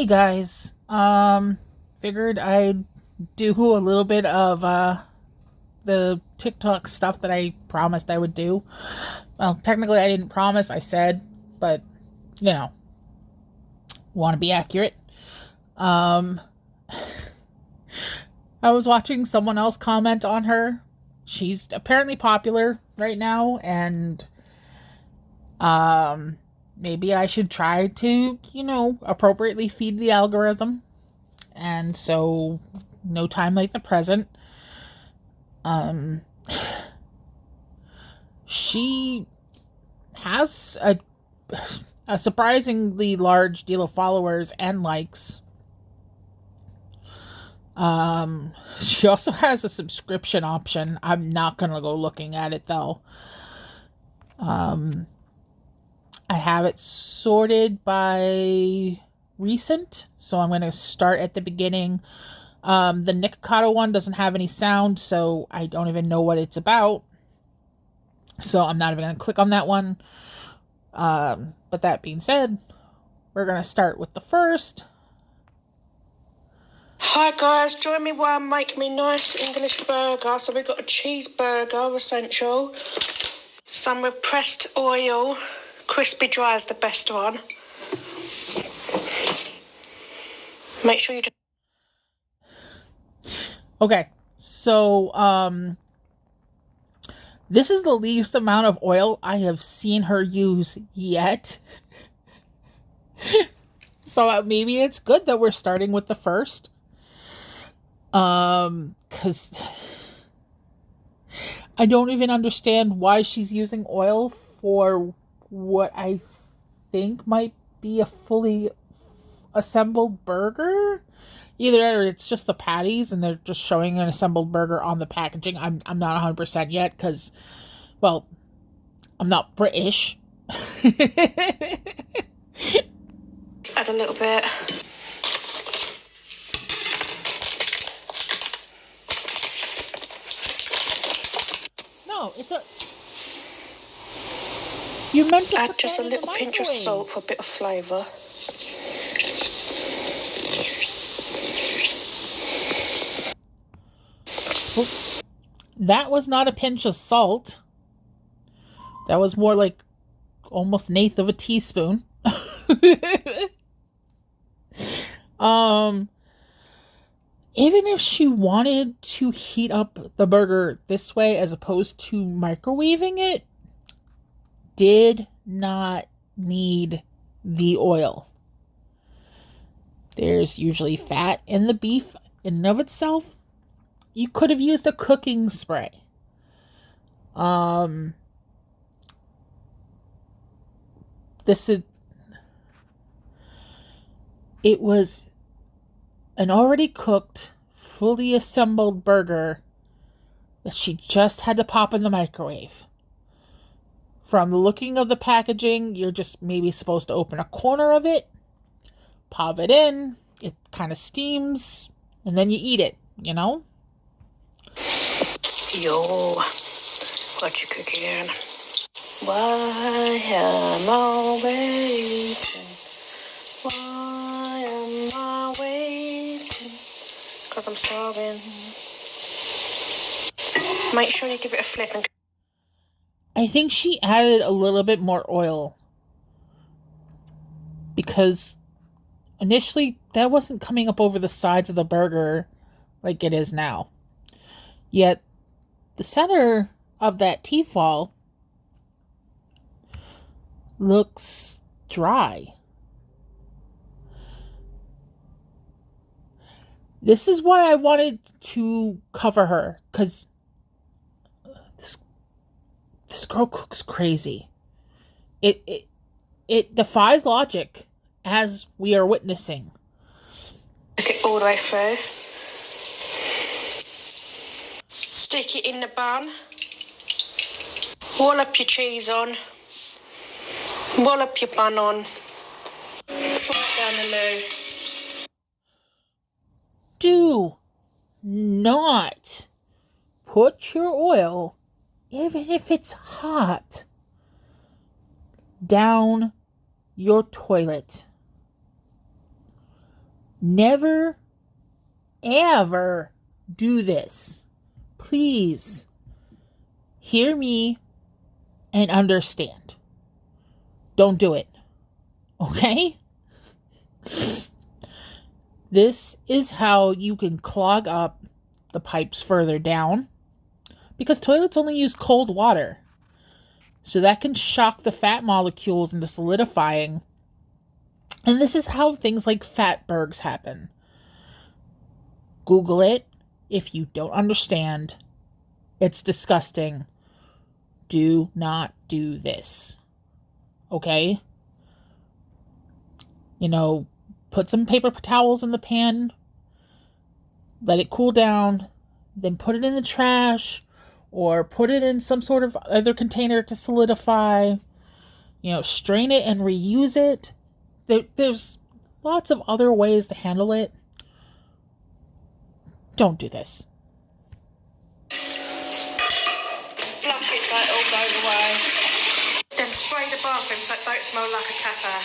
Hey guys, figured I'd do a little bit of the TikTok stuff that I promised I would do. Well, technically I didn't promise, I said, but you know, want to be accurate. Um, I was watching someone else comment on her. She's apparently popular right now, and um, maybe I should try to, appropriately feed the algorithm. And so, no time like the present. Um, she has a surprisingly large deal of followers and likes. She also has a subscription option. I'm not gonna go looking at it though. Um, I have it sorted by recent, so I'm gonna start at the beginning. The Nikocado one doesn't have any sound, so I don't even know what it's about. So I'm not even gonna click on that one. But that being said, we're gonna start with the first. Hi guys, join me while I make me nice English burger. So we've got a cheeseburger essential, some with pressed oil, crispy dry is the best one. Make sure you Okay, so this is the least amount of oil I have seen her use yet. So maybe it's good that we're starting with the first. Cause I don't even understand why she's using oil for what I think might be a fully assembled burger. Either it's just the patties and they're just showing an assembled burger on the packaging. I'm not 100% yet because, well, I'm not British. add a little bit. No, it's a. You meant to Add put just that a in the little pinch of microwave. salt for a bit of flavour. That was not a pinch of salt. That was more like almost an eighth of a teaspoon. um, Even if she wanted to heat up the burger this way as opposed to microwaving it, did not need the oil. There's usually fat in the beef in and of itself. You could have used a cooking spray. This is. It was an already cooked, fully assembled burger that she just had to pop in the microwave. From the looking of the packaging, you're just maybe supposed to open a corner of it, pop it in, it kind of steams, and then you eat it, you know? Yo, what you cooking? Why am I waiting? Why am I waiting? Because I'm starving. Make sure you give it a flip and I think she added a little bit more oil because initially that wasn't coming up over the sides of the burger like it is now. Yet the center of that T-fall looks dry. This is why I wanted to cover her, because this girl cooks crazy. It defies logic, as we are witnessing. cook it all the way through. Stick it in the bun. Wallop your cheese on. Wallop your bun on. Fry down the loo. Do not put your oil, even if it's hot, down your toilet. Never, ever do this. Please hear me and understand. Don't do it. Okay? This is how you can clog up the pipes further down, because toilets only use cold water. So that can shock the fat molecules into solidifying. And this is how things like fatbergs happen. Google it if you don't understand. It's disgusting. Do not do this. Okay? Put some paper towels in the pan. Let it cool down. Then put it in the trash. Or put it in some sort of other container to solidify. Strain it and reuse it. There's lots of other ways to handle it. Don't do this. Flush it so it all goes away. Then spray the bathroom so it don't smell like a cafe.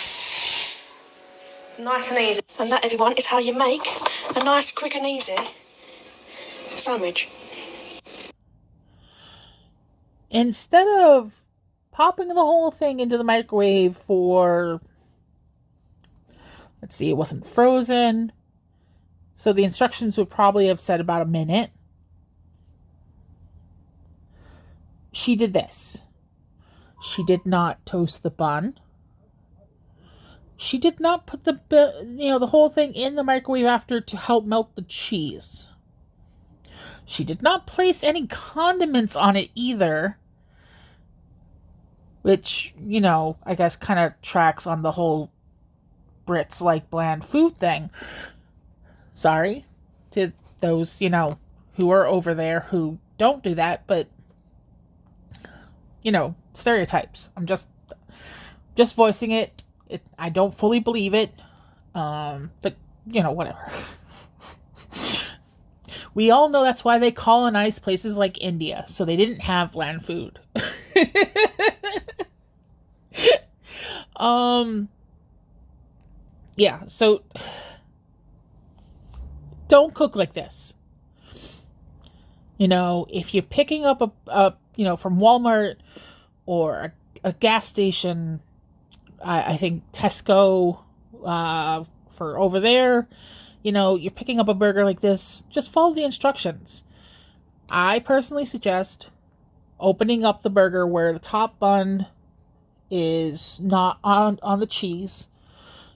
Nice and easy. And that, everyone, is how you make a nice, quick and easy sandwich. Instead of popping the whole thing into the microwave for, let's see, it wasn't frozen, so the instructions would probably have said about a minute. She did this. She did not toast the bun. She did not put the whole thing in the microwave after to help melt the cheese. She did not place any condiments on it either, which, I guess kind of tracks on the whole Brits like bland food thing. Sorry to those, who are over there who don't do that, but, stereotypes. I'm just voicing it. I don't fully believe it, but, whatever. We all know that's why they colonized places like India, so they didn't have bland food. Yeah, so don't cook like this. If you're picking up from Walmart or a gas station, I think Tesco, for over there, you're picking up a burger like this, just follow the instructions. I personally suggest opening up the burger where the top bun is not on the cheese.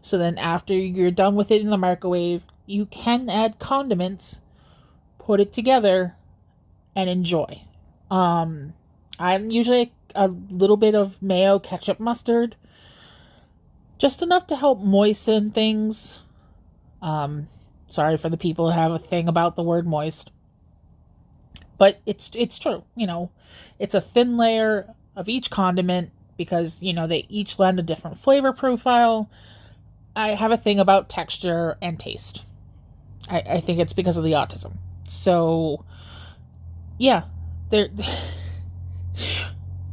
So then after you're done with it in the microwave, you can add condiments, put it together, and enjoy. I'm usually a little bit of mayo, ketchup, mustard. Just enough to help moisten things. Sorry for the people who have a thing about the word moist. But it's true, It's a thin layer of each condiment because, they each lend a different flavor profile. I have a thing about texture and taste. I think it's because of the autism. So, yeah.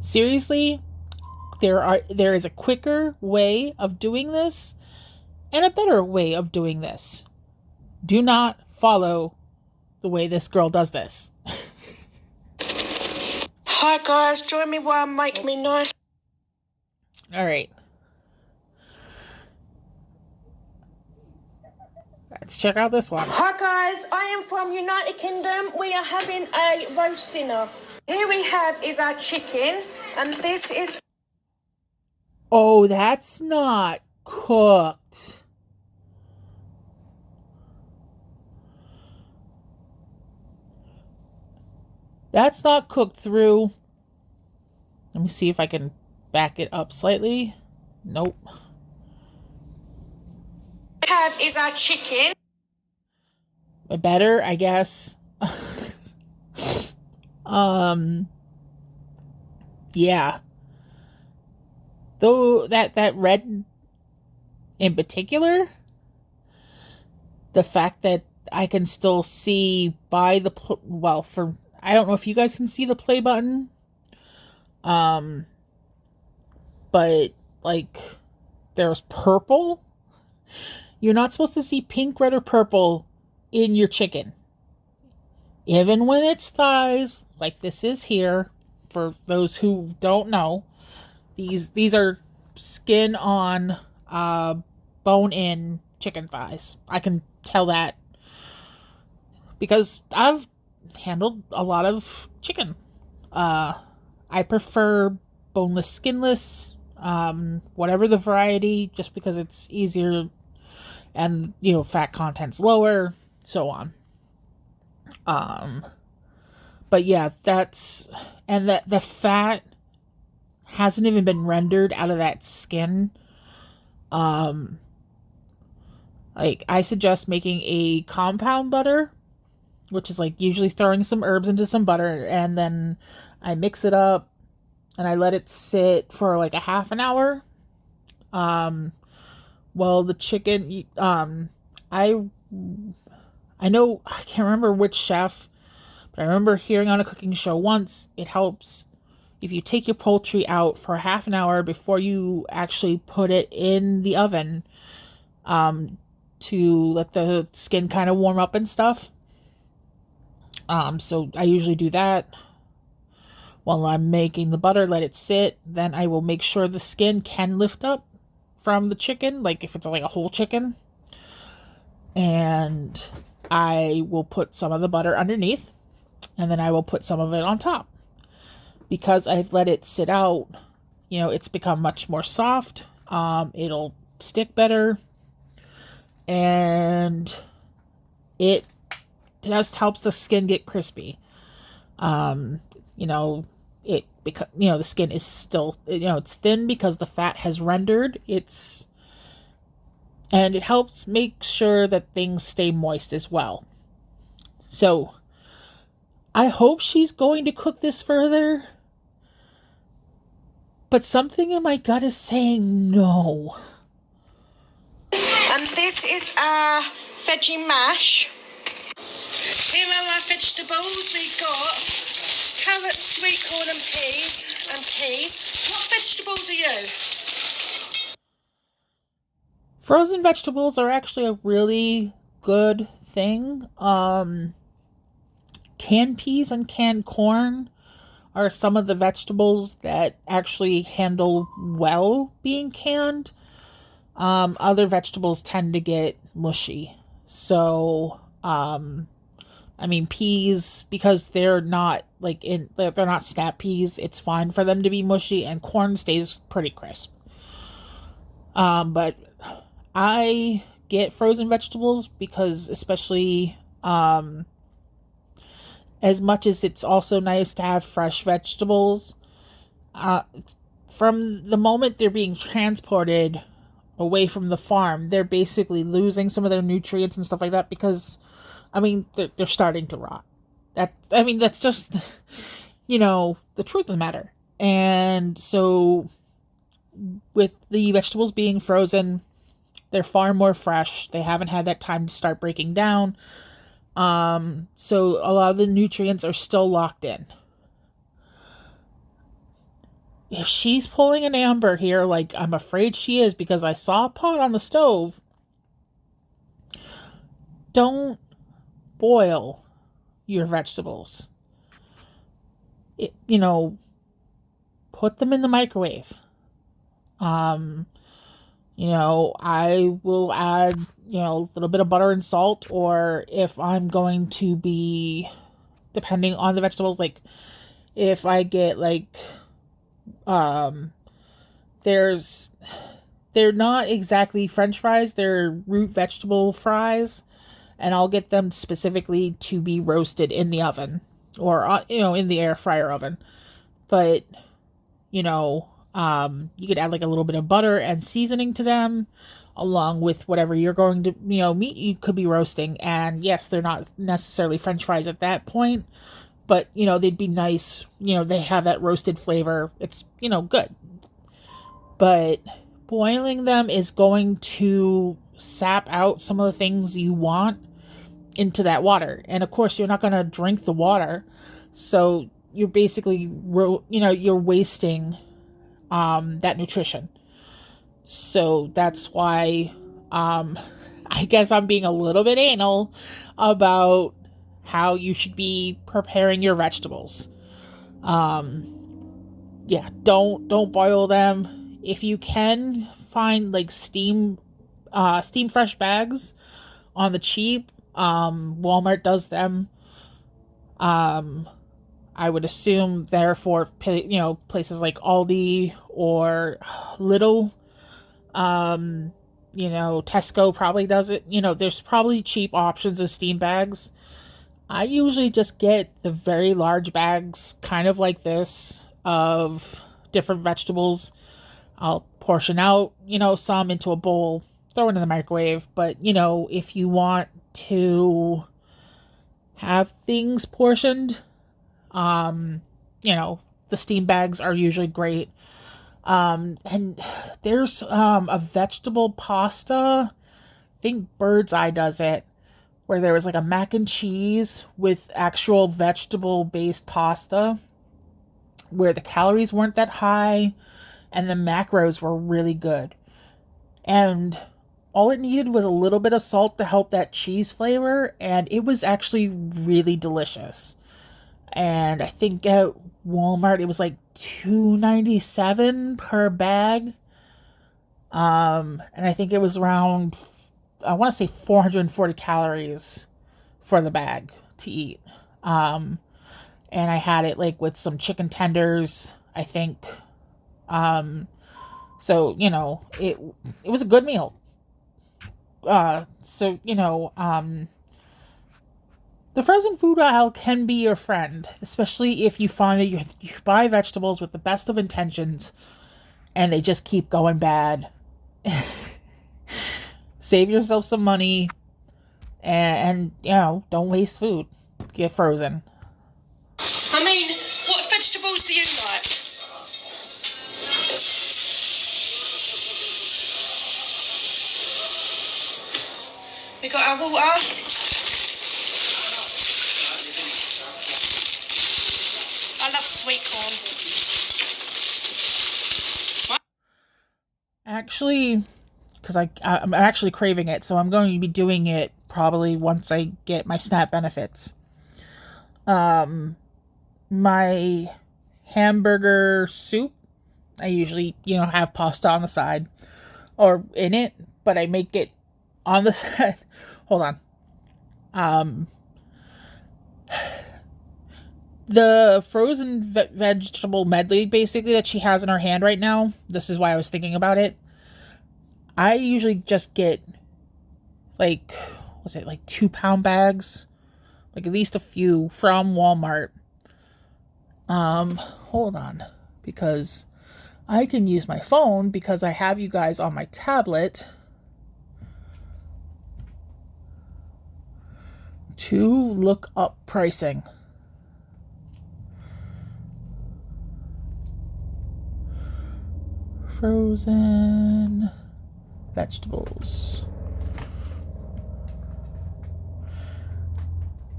Seriously, there is a quicker way of doing this and a better way of doing this. Do not follow the way this girl does this. Hi guys, join me while I make me nice. Alright. Let's check out this one. Hi guys, I am from United Kingdom. We are having a roast dinner. Here we have is our chicken, and this is... Oh, that's not cooked. That's not cooked through. Let me see if I can back it up slightly. Nope. We have is our chicken. Better, I guess. Yeah. Though that red in particular, the fact that I can still see by the I don't know if you guys can see the play button. But like there's purple. You're not supposed to see pink, red, or purple in your chicken. Even when it's thighs, like this is here, for those who don't know, these are skin on, bone in chicken thighs. I can tell that because I've handled a lot of chicken. I prefer boneless, skinless, whatever the variety, just because it's easier and, fat content's lower, so on. But yeah, and that the fat hasn't even been rendered out of that skin. Like, I suggest making a compound butter, which is like usually throwing some herbs into some butter, and then I mix it up and I let it sit for like a half an hour. Well, the chicken, I know, I can't remember which chef, but I remember hearing on a cooking show once, it helps if you take your poultry out for half an hour before you actually put it in the oven, to let the skin kind of warm up and stuff. So I usually do that while I'm making the butter, let it sit. Then I will make sure the skin can lift up from the chicken, like if it's like a whole chicken. And I will put some of the butter underneath, and then I will put some of it on top. Because I've let it sit out, it's become much more soft. It'll stick better, and it just helps the skin get crispy. The skin is still, it's thin because the fat has rendered. And it helps make sure that things stay moist as well. So, I hope she's going to cook this further, but something in my gut is saying no. And this is our veggie mash. Here are our vegetables. We've got carrots, sweet corn and peas. What vegetables are you? Frozen vegetables are actually a really good thing. Canned peas and canned corn are some of the vegetables that actually handle well being canned. Other vegetables tend to get mushy. So, peas, because they're not they're not snap peas, it's fine for them to be mushy, and corn stays pretty crisp. But I get frozen vegetables because, especially, as much as it's also nice to have fresh vegetables, from the moment they're being transported away from the farm, they're basically losing some of their nutrients and stuff like that because, they're starting to rot. That's just, the truth of the matter. And so, with the vegetables being frozen, they're far more fresh. They haven't had that time to start breaking down. So a lot of the nutrients are still locked in. If she's pulling an Amber here, like I'm afraid she is because I saw a pot on the stove, don't boil your vegetables. Put them in the microwave. I will add, a little bit of butter and salt, or if I'm going to be, depending on the vegetables, like if I get they're not exactly French fries, they're root vegetable fries, and I'll get them specifically to be roasted in the oven or, in the air fryer oven. But, you could add a little bit of butter and seasoning to them, along with whatever you're going to, meat you could be roasting. And yes, they're not necessarily French fries at that point, but, they'd be nice. They have that roasted flavor. It's, good. But boiling them is going to sap out some of the things you want into that water. And of course, you're not going to drink the water. So you're basically, you're wasting that nutrition. So that's why I guess I'm being a little bit anal about how you should be preparing your vegetables. Yeah, don't boil them. If you can find like steam fresh bags on the cheap, Walmart does them. I would assume therefore, places like Aldi or Little, Tesco probably does it. There's probably cheap options of steam bags. I usually just get the very large bags, kind of like this, of different vegetables. I'll portion out, some into a bowl, throw it in the microwave. But, if you want to have things portioned, the steam bags are usually great. And there's a vegetable pasta. I think Bird's Eye does it, where there was like a mac and cheese with actual vegetable based pasta, where the calories weren't that high and the macros were really good. And all it needed was a little bit of salt to help that cheese flavor, and it was actually really delicious. And I think at Walmart it was like $2.97 per bag. And I think it was around, I want to say 440 calories for the bag to eat. And I had it like with some chicken tenders, I think. So, it was a good meal. The frozen food aisle can be your friend, especially if you find that you buy vegetables with the best of intentions and they just keep going bad. Save yourself some money and don't waste food. Get frozen. I mean, what vegetables do you like? We got our water. I love sweet corn. Actually, because I'm actually craving it, so I'm going to be doing it probably once I get my SNAP benefits. My hamburger soup, I usually, have pasta on the side or in it, but I make it on the side. Hold on. The frozen vegetable medley, basically, that she has in her hand right now, this is why I was thinking about it. I usually just get, like, 2-pound bags? Like, at least a few from Walmart. Hold on. Because I can use my phone, because I have you guys on my tablet to look up pricing. Frozen vegetables.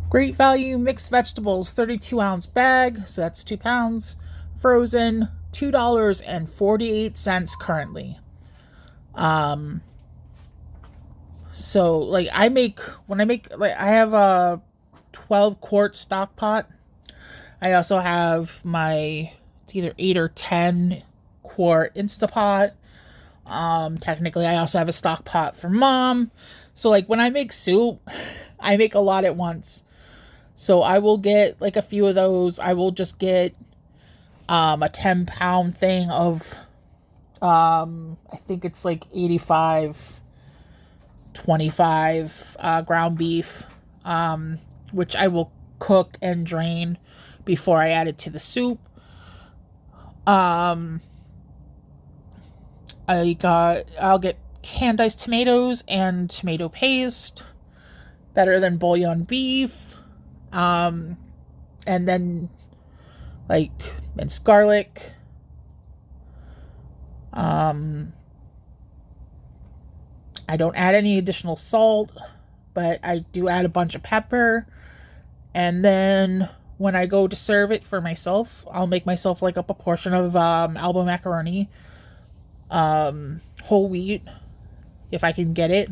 Great value mixed vegetables, 32-ounce bag, so that's 2 pounds. Frozen, $2.48 currently. So like I have a 12-quart stock pot. I also have it's either 8 or 10-quart Instapot. Technically I also have a stock pot for Mom. So like when I make soup, I make a lot at once. So I will get like a few of those. I will just get a 10-pound thing of I think it's like 25 ground beef, which I will cook and drain before I add it to the soup. I'll get canned diced tomatoes and tomato paste, better than bouillon beef, and then like minced garlic. I don't add any additional salt, but I do add a bunch of pepper. And then when I go to serve it for myself, I'll make myself like up a portion of Alba macaroni, whole wheat, if I can get it.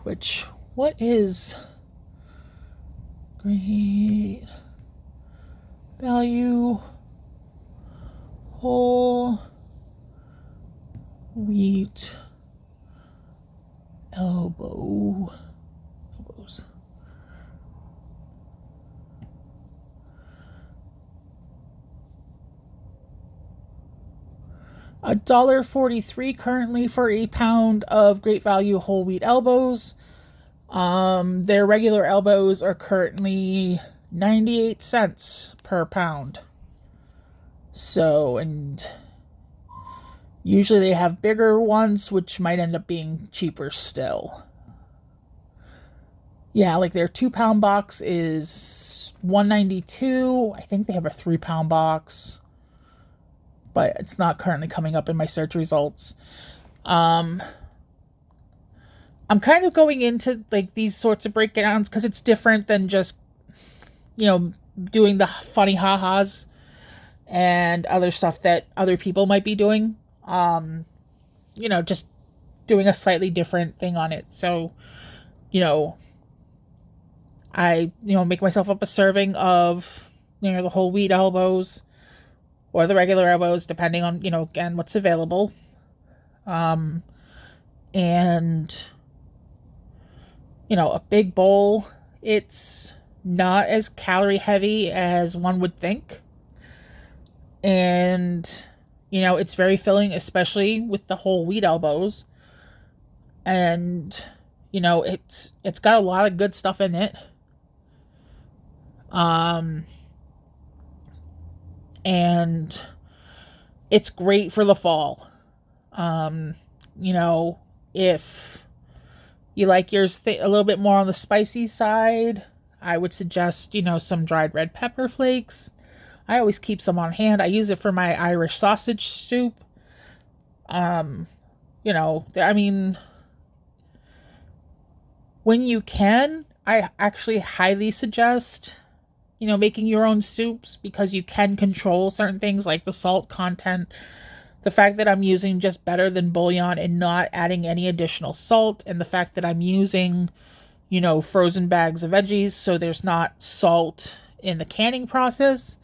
Which, what is Great Value whole wheat elbows? $1.43 currently for a pound of Great Value whole wheat elbows. Their regular elbows are currently 98 cents per pound. So, and usually they have bigger ones, which might end up being cheaper still. Yeah, like their 2-pound box is $1.92. I think they have a 3-pound box, but it's not currently coming up in my search results. I'm kind of going into like these sorts of breakdowns because it's different than just, doing the funny ha-has and other stuff that other people might be doing. Just doing a slightly different thing on it. So, I, make myself up a serving of, the whole wheat elbows or the regular elbows, depending on, again, what's available. And, a big bowl, it's not as calorie heavy as one would think. And, it's very filling, especially with the whole wheat elbows. And, it's got a lot of good stuff in it. And it's great for the fall. If you like yours a little bit more on the spicy side, I would suggest, some dried red pepper flakes. I always keep some on hand. I use it for my Irish sausage soup. When you can, I actually highly suggest, making your own soups because you can control certain things like the salt content. The fact that I'm using just Better Than Bouillon and not adding any additional salt, and the fact that I'm using, frozen bags of veggies, so there's not salt in the canning process,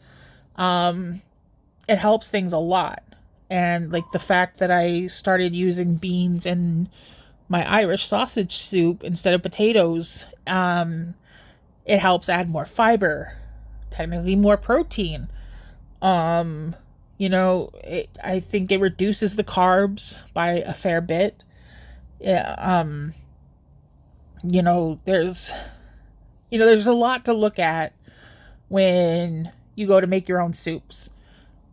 it helps things a lot. And like the fact that I started using beans in my Irish sausage soup instead of potatoes, it helps add more fiber, technically more protein. I think it reduces the carbs by a fair bit. Yeah, there's a lot to look at when you go to make your own soups.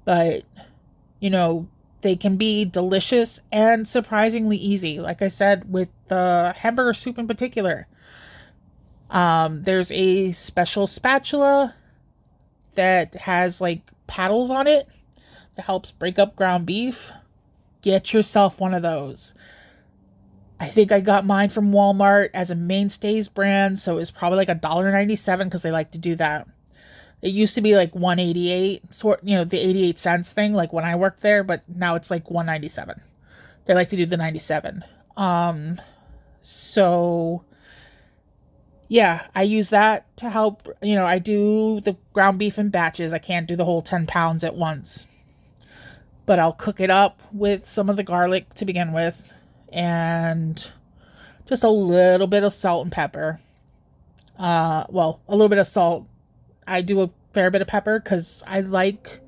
But, they can be delicious and surprisingly easy. Like I said, with the hamburger soup in particular. There's a special spatula that has like paddles on it that helps break up ground beef. Get yourself one of those. I think I got mine from Walmart as a Mainstays brand, so it's probably like $1.97 because they like to do that. It used to be like $1.88, the 88 cents thing, like when I worked there, but now it's like $1.97. They like to do the 97. So yeah, I use that to help. I do the ground beef in batches. I can't do the whole 10 pounds at once. But I'll cook it up with some of the garlic to begin with. And just a little bit of salt and pepper. A little bit of salt. I do a fair bit of pepper because I like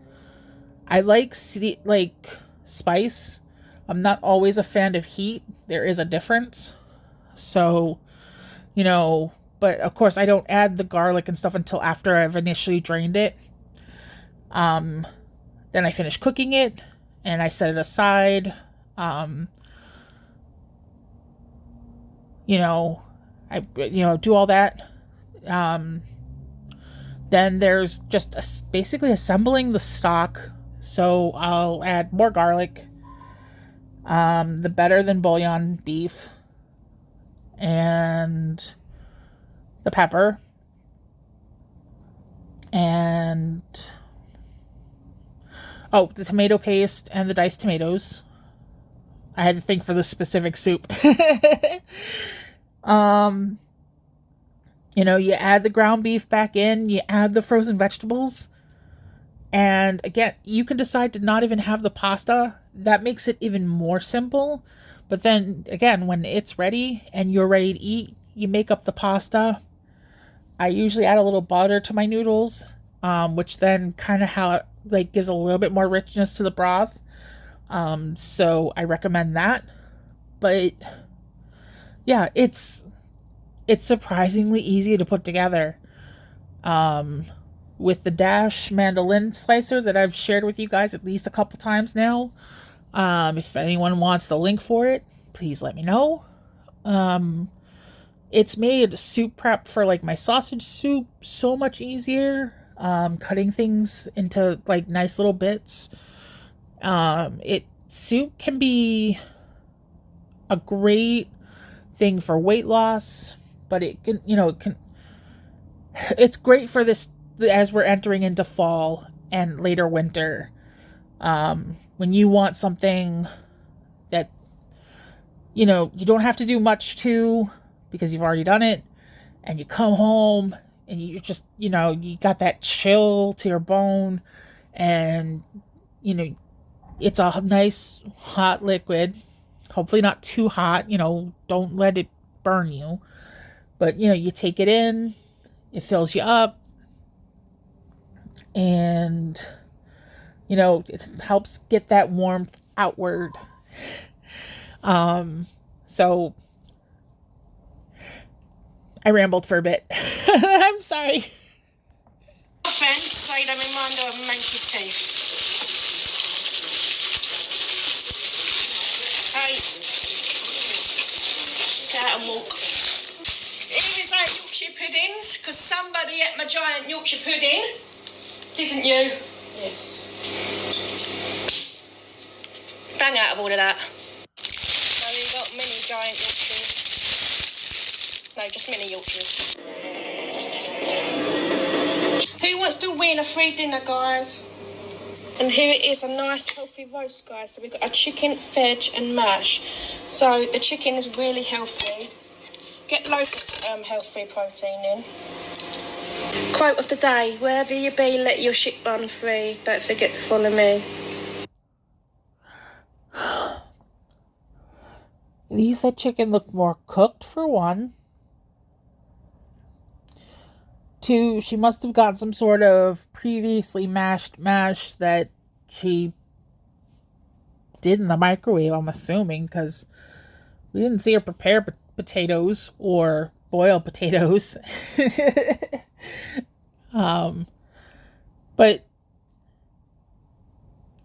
spice. I'm not always a fan of heat. There is a difference. So, but of course I don't add the garlic and stuff until after I've initially drained it. Then I finish cooking it and I set it aside. I do all that. Then there's just basically assembling the stock. So I'll add more garlic, the Better Than Bouillon beef, and the pepper, and the tomato paste and the diced tomatoes. I had to think for the specific soup. You add the ground beef back in, you add the frozen vegetables, and again, you can decide to not even have the pasta. That makes it even more simple. But then again, when it's ready and you're ready to eat, you make up the pasta. I usually add a little butter to my noodles, which then kind of gives a little bit more richness to the broth. So I recommend that. But yeah, it's surprisingly easy to put together. With the Dash mandolin slicer that I've shared with you guys at least a couple times now. If anyone wants the link for it, please let me know. It's made soup prep for like my sausage soup so much easier. Cutting things into like nice little bits. Soup can be a great thing for weight loss, but it's great for this as we're entering into fall and later winter. When you want something that, you don't have to do much to because you've already done it, and you come home and you just, you got that chill to your bone, and, it's a nice hot liquid, hopefully not too hot, don't let it burn you, but, you take it in, it fills you up, and it helps get that warmth outward. So I rambled for a bit. I'm sorry. Friend, say them in mind of manky teeth. Hey, get out and walk. Here is our Yorkshire puddings, because somebody ate my giant Yorkshire pudding. Didn't you? Yes. Bang out of all of that. So we've got mini giant Yorkshires. No, just mini Yorkshires. Who wants to win a free dinner, guys? And here it is, a nice healthy roast, guys. So we've got a chicken, veg and mash. So the chicken is really healthy. Get loads of healthy protein in. Quote of the day: wherever you be, let your shit run free. Don't forget to follow me. At least that chicken looked more cooked, for one. Two, she must have gotten some sort of previously mashed mash that she did in the microwave, I'm assuming, because we didn't see her prepare potatoes or boil potatoes. But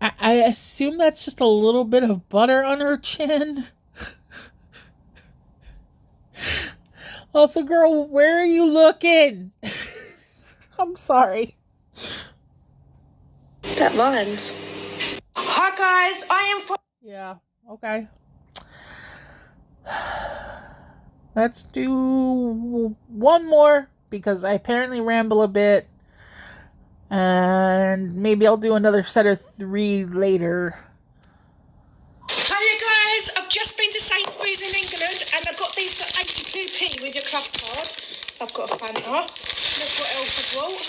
I assume that's just a little bit of butter on her chin. Also, girl, where are you looking? I'm sorry. That rhymes. Hi guys, I am Yeah, okay. Let's do one more, because I apparently ramble a bit. And maybe I'll do another set of 3 later. Hiya guys, I've just been to Sainsbury's in England and I've got these for 82p with your club card. I've got a Fanta. Look what else I brought.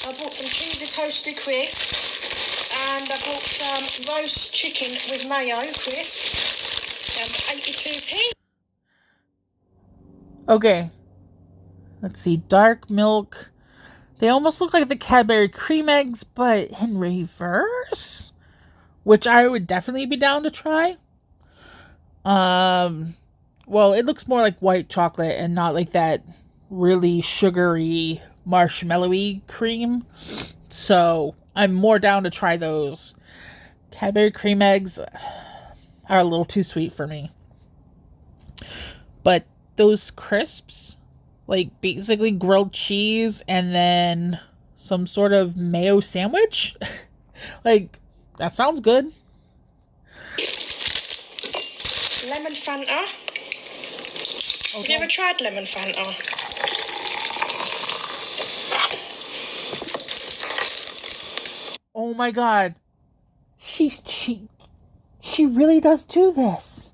I bought some cheesy toasted crisps and I bought some roast chicken with mayo crisp and 82p. Okay. Let's see. Dark milk. They almost look like the Cadbury cream eggs, but in reverse, which I would definitely be down to try. Well, it looks more like white chocolate and not like that really sugary, marshmallowy cream. So I'm more down to try those. Cadbury cream eggs are a little too sweet for me. But those crisps, like basically grilled cheese and then some sort of mayo sandwich, like, that sounds good. Lemon Fanta. Okay. Have you ever tried lemon Fanta? Oh my god. She She really does do this.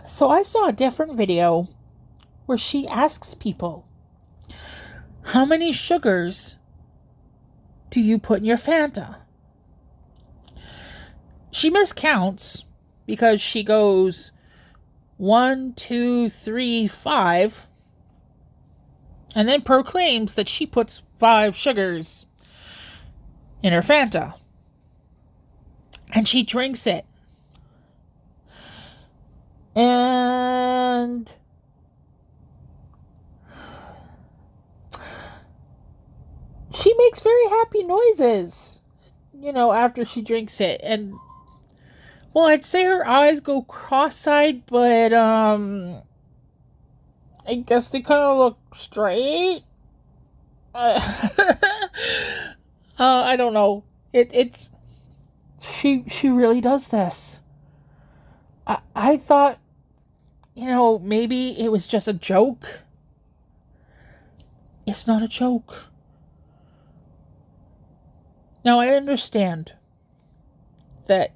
So I saw a different video where she asks people, how many sugars do you put in your Fanta? She miscounts because she goes 1, 2, 3, 5, and then proclaims that she puts 5 sugars in her Fanta. And she drinks it. And she makes very happy noises, after she drinks it. And, well, I'd say her eyes go cross-eyed, but, I guess they kind of look straight. I don't know. She really does this. I thought, maybe it was just a joke. It's not a joke. Now, I understand that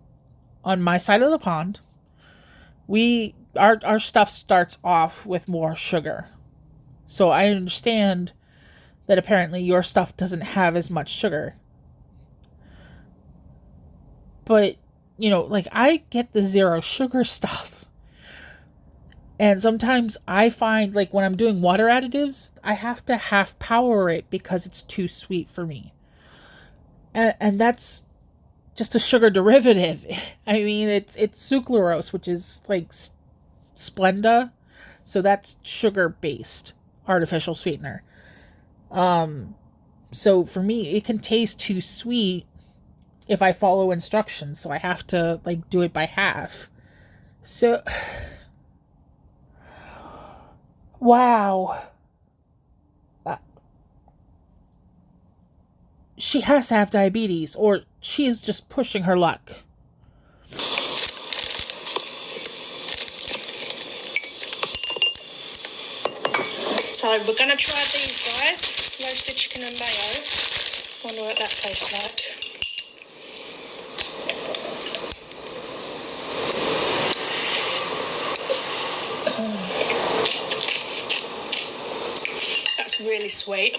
on my side of the pond, our stuff starts off with more sugar. So I understand that apparently your stuff doesn't have as much sugar. But, I get the 0 sugar stuff. And sometimes I find, when I'm doing water additives, I have to half power it because it's too sweet for me. And that's just a sugar derivative. I mean, it's sucralose, which is Splenda. So that's sugar-based artificial sweetener. So for me, it can taste too sweet if I follow instructions. So I have to, do it by half. So, wow. She has to have diabetes, or she is just pushing her luck. So we're going to try these, guys. Roasted chicken and mayo. Wonder what that tastes like. That's really sweet.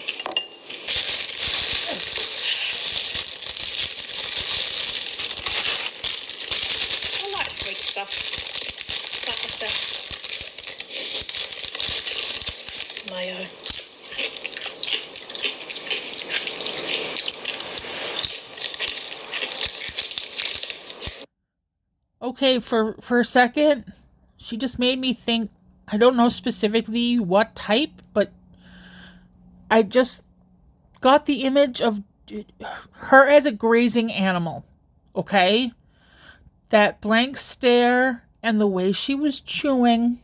I like sweet stuff. Like I said. Mayo. Okay, for a second, she just made me think, I don't know specifically what type, but I just got the image of her as a grazing animal, okay? That blank stare and the way she was chewing.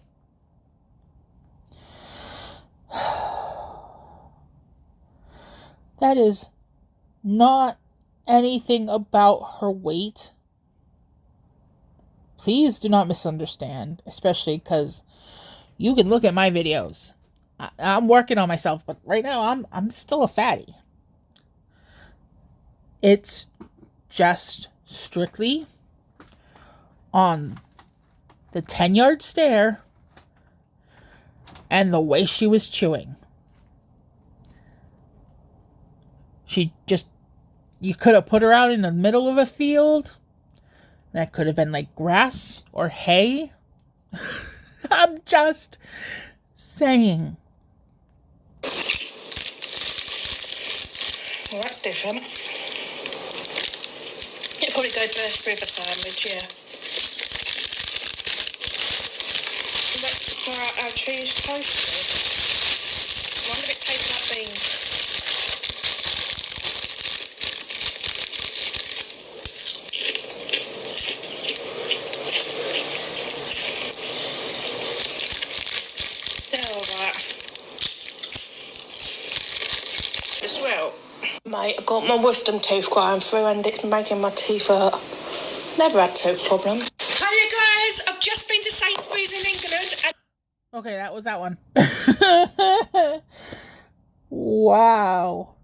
That is not anything about her weight. Please do not misunderstand, especially because you can look at my videos. I'm working on myself, but right now I'm still a fatty. It's just strictly on the 10-yard stare and the way she was chewing. You could have put her out in the middle of a field. That could have been grass or hay. I'm just saying. Well, that's different. It'd probably go best with a sandwich, yeah. But our cheese toasted. I wonder if it tastes like beans. They're alright. As well. Mate, I got my wisdom tooth growing through and it's making my teeth hurt. Never had tooth problems. Hiya guys, I've just been to Sainsbury's in England and... Okay, that was that one. Wow.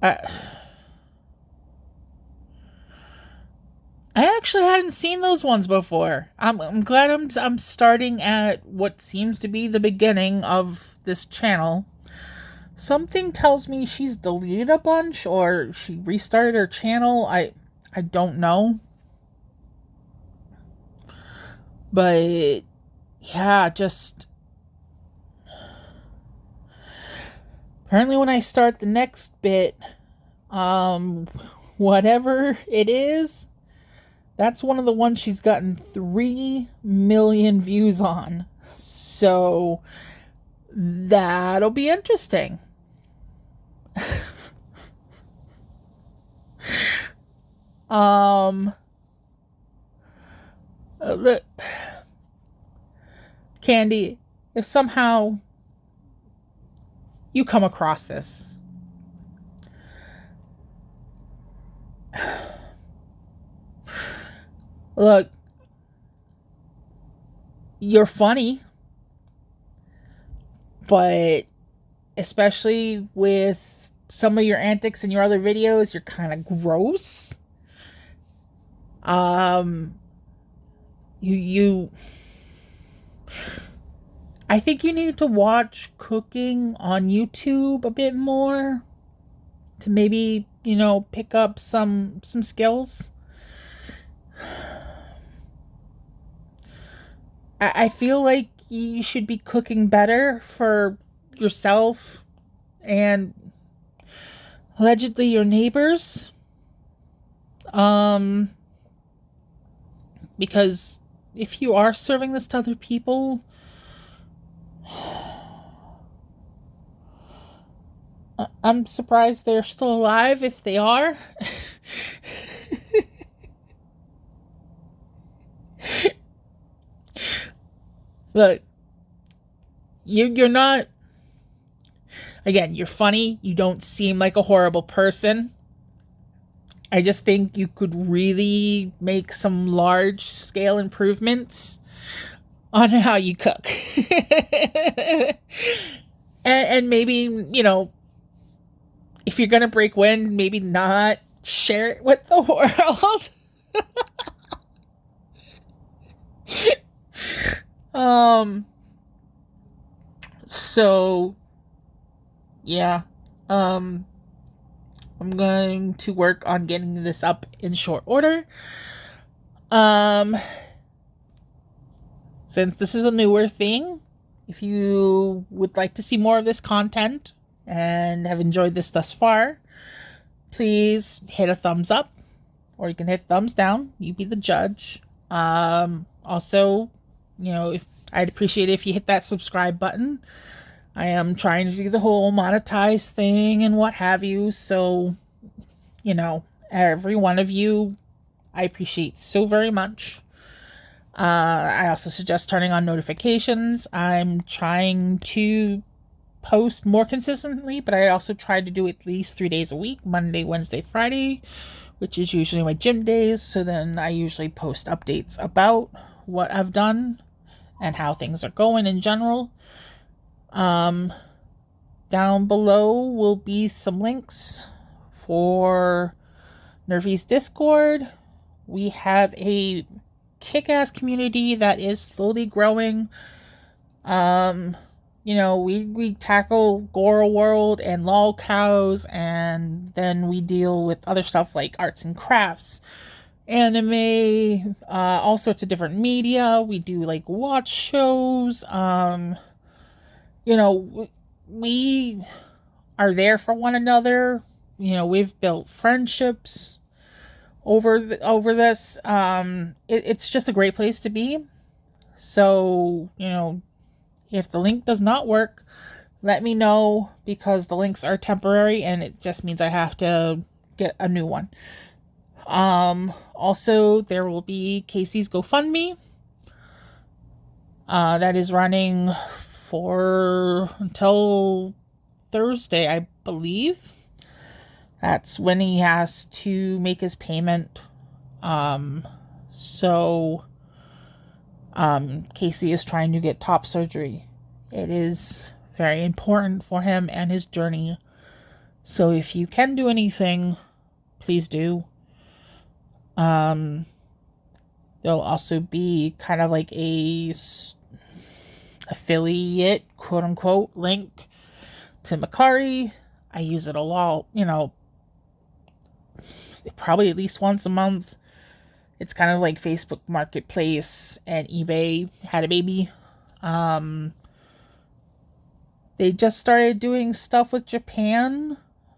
I actually hadn't seen those ones before. I'm glad I'm starting at what seems to be the beginning of this channel. Something tells me she's deleted a bunch or she restarted her channel. I don't know. But yeah, just apparently when I start the next bit, whatever it is, that's one of the ones she's gotten 3 million views on. So that'll be interesting. Look, Candy, if somehow you come across this, look, you're funny, but especially with some of your antics in your other videos, you're kind of gross. You I think you need to watch cooking on YouTube a bit more to maybe, pick up some skills. I feel like you should be cooking better for yourself and allegedly your neighbors. Because if you are serving this to other people, I'm surprised they're still alive if they are. Look, you're not. Again, you're funny. You don't seem like a horrible person. I just think you could really make some large scale improvements on how you cook. and maybe, if you're going to break wind, maybe not share it with the world. So yeah. I'm going to work on getting this up in short order. Since this is a newer thing, if you would like to see more of this content and have enjoyed this thus far, please hit a thumbs up, or you can hit thumbs down. You be the judge. Also, if I'd appreciate it if you hit that subscribe button. I am trying to do the whole monetize thing and what have you. So, every one of you, I appreciate so very much. I also suggest turning on notifications. I'm trying to post more consistently, but I also try to do at least 3 days a week, Monday, Wednesday, Friday, which is usually my gym days. So then I usually post updates about what I've done and how things are going in general. Down below will be some links for Nervy's Discord. We have a kick-ass community that is slowly growing. We tackle Gora World and lol cows, and then we deal with other stuff like arts and crafts, anime, all sorts of different media. We do like watch shows. We are there for one another. We've built friendships over this. It's just a great place to be. So, if the link does not work, let me know, because the links are temporary and it just means I have to get a new one. Also, there will be Casey's GoFundMe. That is running for until Thursday, I believe. That's when he has to make his payment. Casey is trying to get top surgery. It is very important for him and his journey. So if you can do anything, please do. There'll also be kind of like a affiliate, quote unquote, link to Mercari. I use it a lot, probably at least once a month. It's kind of like Facebook Marketplace and eBay had a baby. They just started doing stuff with Japan,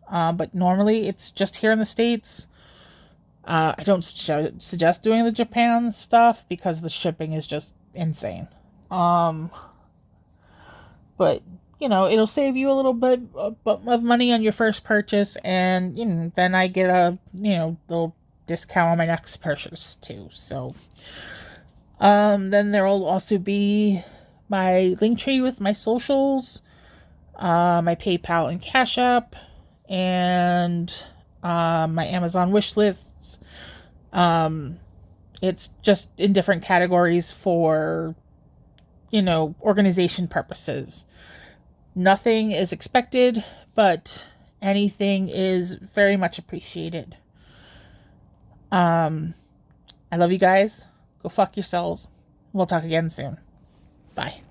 but normally it's just here in the States. I don't suggest doing the Japan stuff because the shipping is just insane. But, it'll save you a little bit of money on your first purchase, and, then I get a, little discount on my next purchase, too. So, then there will also be my Linktree with my socials, my PayPal and Cash App, and my Amazon wish lists. It's just in different categories for, organization purposes. Nothing is expected, but anything is very much appreciated. I love you guys. Go fuck yourselves. We'll talk again soon. Bye.